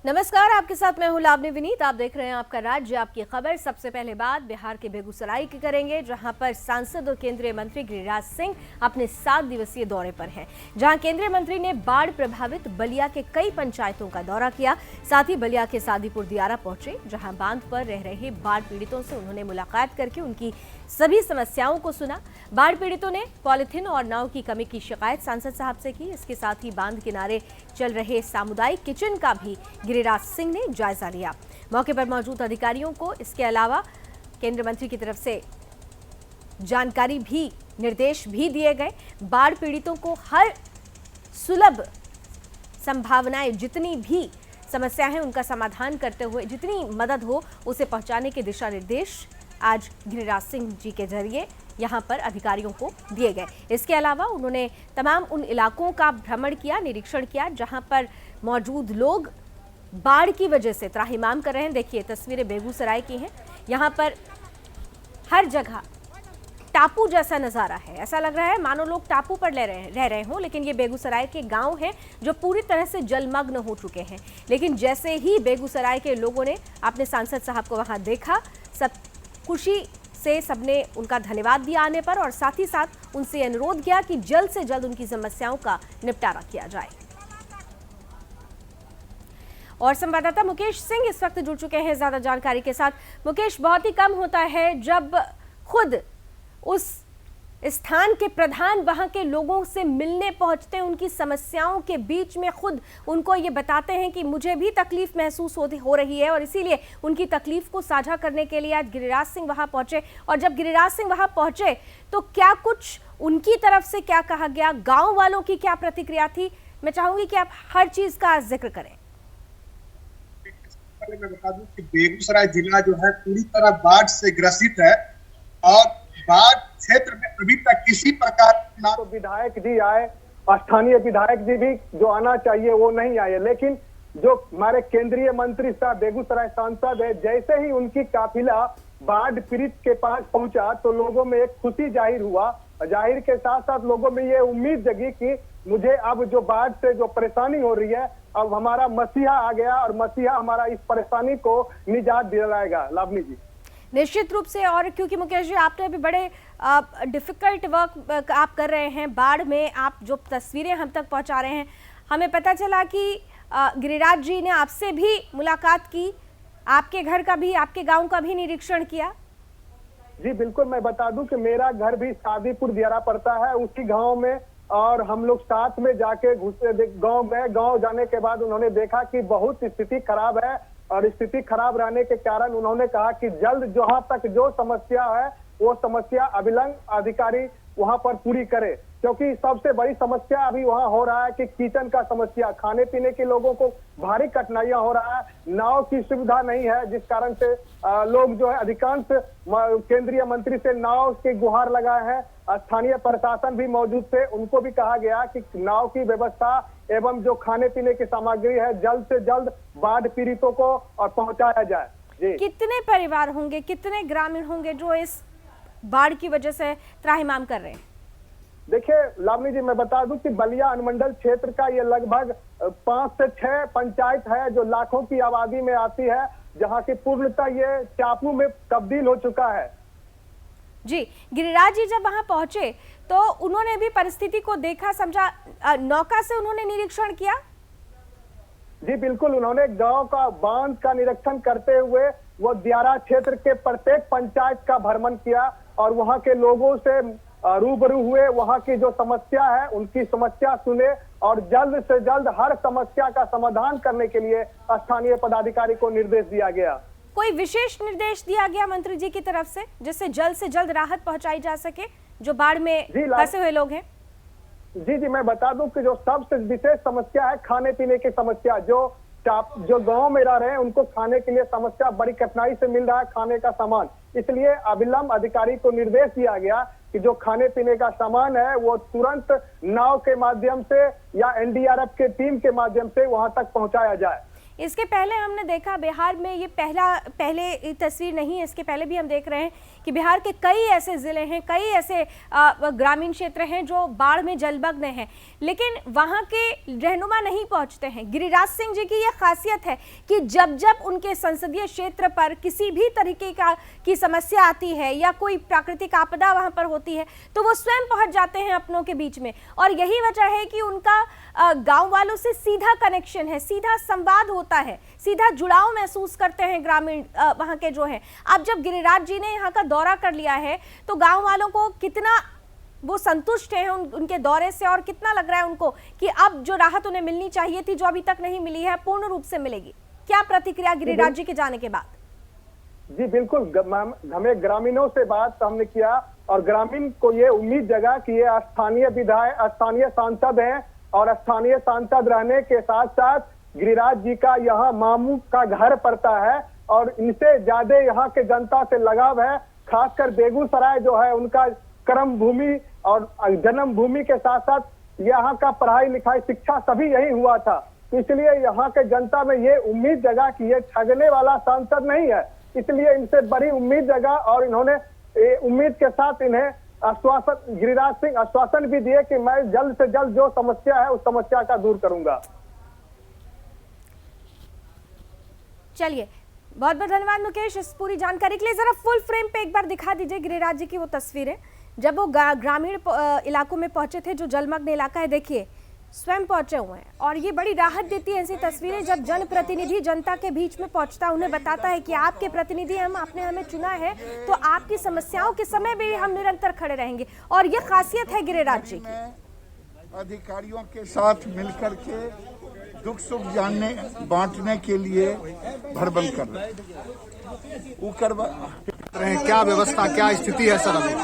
नमस्कार, आपके साथ मैं हूं लावनी विनीत। आप देख रहे हैं आपका राज्य आपकी खबर। सबसे पहले बात बिहार के बेगूसराय की करेंगे, जहां पर सांसद और केंद्रीय मंत्री गिरिराज सिंह अपने 7 दिवसीय दौरे पर हैं। जहां केंद्रीय मंत्री ने बाढ़ प्रभावित बलिया के कई पंचायतों का दौरा किया, साथ ही बलिया के सादीपुर दियारा पहुंचे, जहां बांध पर रह रहे बाढ़ पीड़ितों से उन्होंने मुलाकात करके उनकी सभी समस्याओं को सुना। बाढ़ पीड़ितों ने पॉलिथीन और नाव की कमी की शिकायत सांसद साहब से की। इसके साथ ही बांध किनारे चल रहे सामुदायिक किचन का भी गिरिराज सिंह ने जायजा लिया। मौके पर मौजूद अधिकारियों को इसके अलावा केंद्रीय मंत्री की तरफ से जानकारी भी, निर्देश भी दिए गए। बाढ़ पीड़ितों को हर सुलभ संभावनाएं, जितनी भी समस्या है उनका समाधान करते हुए जितनी मदद हो उसे पहुंचाने के दिशा निर्देश आज गिरिराज सिंह जी के जरिए यहां पर अधिकारियों को दिए गए। इसके अलावा उन्होंने तमाम उन इलाकों का भ्रमण किया, निरीक्षण किया जहां पर मौजूद लोग बाढ़ की वजह से त्राहिमाम कर रहे हैं। देखिए, तस्वीरें बेगूसराय की हैं। यहां पर हर जगह टापू जैसा नजारा है। ऐसा लग रहा है मानो लोग टापू पर रह रहे हों, लेकिन ये बेगूसराय के गांव हैं जो पूरी तरह से जलमग्न हो चुके हैं। लेकिन जैसे ही बेगूसराय के लोगों ने अपने सांसद साहब को वहां देखा, सब खुशी से सबने उनका धन्यवाद दिया आने पर, और साथ ही साथ उनसे अनुरोध किया कि जल्द से जल्द उनकी समस्याओं का निपटारा किया जाए। और संवाददाता मुकेश सिंह इस वक्त जुड़ चुके हैं ज्यादा जानकारी के साथ। मुकेश, बहुत ही कम होता है जब खुद उस स्थान के प्रधान वहां के लोगों से मिलने पहुंचते हैं, उनकी समस्याओं के बीच में खुद उनको ये बताते हैं कि मुझे भी तकलीफ महसूस हो रही है, और इसीलिए उनकी तकलीफ को साझा करने के लिए आज गिरिराज सिंह वहां पहुंचे। और जब गिरिराज सिंह वहां पहुंचे तो क्या कुछ उनकी तरफ से क्या कहा गया, गांव वालों की क्या प्रतिक्रिया थी? मैं चाहूंगी कि आप हर चीज का जिक्र करें। मैं बता दूं कि बेगूसराय जिला जो है पूरी तरह बाढ़ से ग्रसित है, और बाढ़ क्षेत्र में अभी तक किसी प्रकार ना तो विधायक जी आए, स्थानीय विधायक जी भी जो आना चाहिए वो नहीं आए, लेकिन जो हमारे केंद्रीय मंत्री साहब बेगूसराय सांसद है, जैसे ही उनकी काफिला बाढ़ पीड़ित के पास पहुंचा तो लोगों में एक खुशी जाहिर हुआ। जाहिर के साथ साथ लोगों में ये उम्मीद जगी कि मुझे अब जो बाढ़ से जो परेशानी हो रही है, अब हमारा मसीहा आ गया और मसीहा हमारा इस परेशानी को निजात दिलाएगा। लावनी जी, निश्चित रूप से। और क्योंकि मुकेश जी, आपने अभी बड़े डिफिकल्ट वर्क आप कर रहे हैं बाढ़ में, आप जो तस्वीरें हम तक पहुंचा रहे हैं, हमें पता चला कि गिरिराज जी ने आपसे भी मुलाकात की, आपके घर का भी, आपके गांव का भी निरीक्षण किया। जी बिल्कुल, मैं बता दूं कि मेरा घर भी सादीपुर दियारा पड़ता है, उसी गांव में, और हम लोग साथ में जाके घुसे गांव में। गांव जाने के बाद उन्होंने देखा कि बहुत स्थिति खराब है, और स्थिति खराब रहने के कारण उन्होंने कहा कि जल्द जहां तक जो समस्या है वो समस्या अविलंब अधिकारी वहां पर पूरी करे, क्योंकि सबसे बड़ी समस्या अभी वहां हो रहा है कि किचन का समस्या, खाने पीने के लोगों को भारी कठिनाइयां हो रहा है। नाव की सुविधा नहीं है, जिस कारण से लोग जो है अधिकांश केंद्रीय मंत्री से नाव की गुहार लगाए हैं। स्थानीय प्रशासन भी मौजूद थे, उनको भी कहा गया कि नाव की व्यवस्था एवं जो खाने पीने की सामग्री है जल्द से जल्द बाढ़ पीड़ितों को और पहुंचाया जाए। जी, कितने परिवार होंगे, कितने ग्रामीण होंगे जो इस बाढ़ की वजह से त्राहिमाम कर रहे हैं? देखिए लावनी जी, मैं बता दूं कि बलिया अनुमंडल क्षेत्र का ये लगभग 5 से 6 पंचायत है जो लाखों की आबादी में आती है, जहां की पूर्णतः ये टापू में तब्दील हो चुका है। जी, गिरिराज जी जब वहां पहुंचे तो उन्होंने भी परिस्थिति को देखा, समझा, नौका से उन्होंने निरीक्षण किया? जी बिल्कुल, उन्होंने गांव का बांध का निरीक्षण करते हुए वो दियारा क्षेत्र के प्रत्येक पंचायत का भ्रमण किया और वहां के लोगों से रूबरू हुए, वहां की जो समस्या है उनकी समस्या सुने, और जल्द से जल्द हर समस्या का समाधान करने के लिए स्थानीय पदाधिकारी को निर्देश दिया गया। कोई विशेष निर्देश दिया गया मंत्री जी की तरफ से जिससे जल्द से जल्द राहत पहुंचाई जा सके जो बाढ़ में फंसे हुए लोग हैं? जी, मैं बता दूं कि जो सबसे विशेष समस्या है खाने पीने की समस्या, जो गांव में रह रहे हैं उनको खाने के लिए समस्या बड़ी कठिनाई से मिल रहा है खाने का सामान। इसलिए अविलंब अधिकारी को निर्देश दिया गया कि जो खाने पीने का सामान है वो तुरंत नाव के माध्यम से या एनडीआरएफ के टीम के माध्यम से वहां तक पहुंचाया जाए। इसके पहले हमने देखा बिहार में, ये पहले तस्वीर नहीं है, इसके पहले भी हम देख रहे हैं कि बिहार के कई ऐसे ज़िले हैं, कई ऐसे ग्रामीण क्षेत्र हैं जो बाढ़ में जलमग्न हैं, लेकिन वहाँ के रहनुमा नहीं पहुँचते हैं। गिरिराज सिंह जी की यह खासियत है कि जब जब उनके संसदीय क्षेत्र पर किसी भी तरीके की समस्या आती है या कोई प्राकृतिक आपदा वहाँ पर होती है तो वो स्वयं पहुँच जाते हैं अपनों के बीच में। और यही वजह है कि उनका गाँव वालों से सीधा कनेक्शन है, सीधा संवाद होता है, सीधा जुड़ाव महसूस करते हैं ग्रामीण वहाँ के जो हैं। अब जब गिरिराज जी ने यहाँ का दौरा कर लिया है तो गांव वालों को कितना वो संतुष्ट हैं उनके दौरे से, और कितना लग रहा है उनको कि अब जो राहत उन्हें मिलनी चाहिए थी, जो अभी तक नहीं मिली है, पूर्ण रूप से मिलेगी। क्या प्रतिक्रिया गिरिराज जी के जाने के बाद? जी बिल्कुल, हमें ग्रामीणों से बात हमने किया और ग्रामीण को ये उम्मीद जगा कि ये स्थानीय सांसद हैं और स्थानीय सांसद रहने के साथ साथ गिरिराज जी का यहाँ मामू का घर पड़ता है और इनसे ज्यादा यहाँ के जनता से लगाव है। खासकर बेगूसराय जो है उनका कर्म भूमि और जन्म भूमि के साथ साथ यहाँ का पढ़ाई लिखाई शिक्षा सभी यही हुआ था, तो इसलिए यहाँ के जनता में ये उम्मीद जगा कि ये ठगने वाला सांसद नहीं है, इसलिए इनसे बड़ी उम्मीद जगा और इन्होंने उम्मीद के साथ इन्हें गिरिराज सिंह आश्वासन भी दिए कि मैं जल्द से जल्द जो समस्या है उस समस्या का दूर करूंगा। चलिए, बहुत बहुत धन्यवाद मुकेश इस पूरी जानकारी के लिए। जरा फुल फ्रेम पे एक बार दिखा दीजिए गिरिराज जी की वो तस्वीरें जब वो ग्रामीण इलाकों में पहुंचे थे, जो जलमग्न इलाका है, देखिए स्वयं पहुंचे हुए हैं। और ये बड़ी राहत देती है ऐसी तस्वीरें जब जनप्रतिनिधि जनता के बीच में पहुंचता, उन्हें बताता है कि आपके प्रतिनिधि आपने हमें चुना है तो आपकी समस्याओं के समय भी हम निरंतर खड़े रहेंगे। और ये खासियत है गिरिराज जी की। अधिकारियों के साथ मिलकर के दुख सुख बांटने के लिए भरबल कर रहे हैं। क्या व्यवस्था, क्या स्थिति है सर अभी?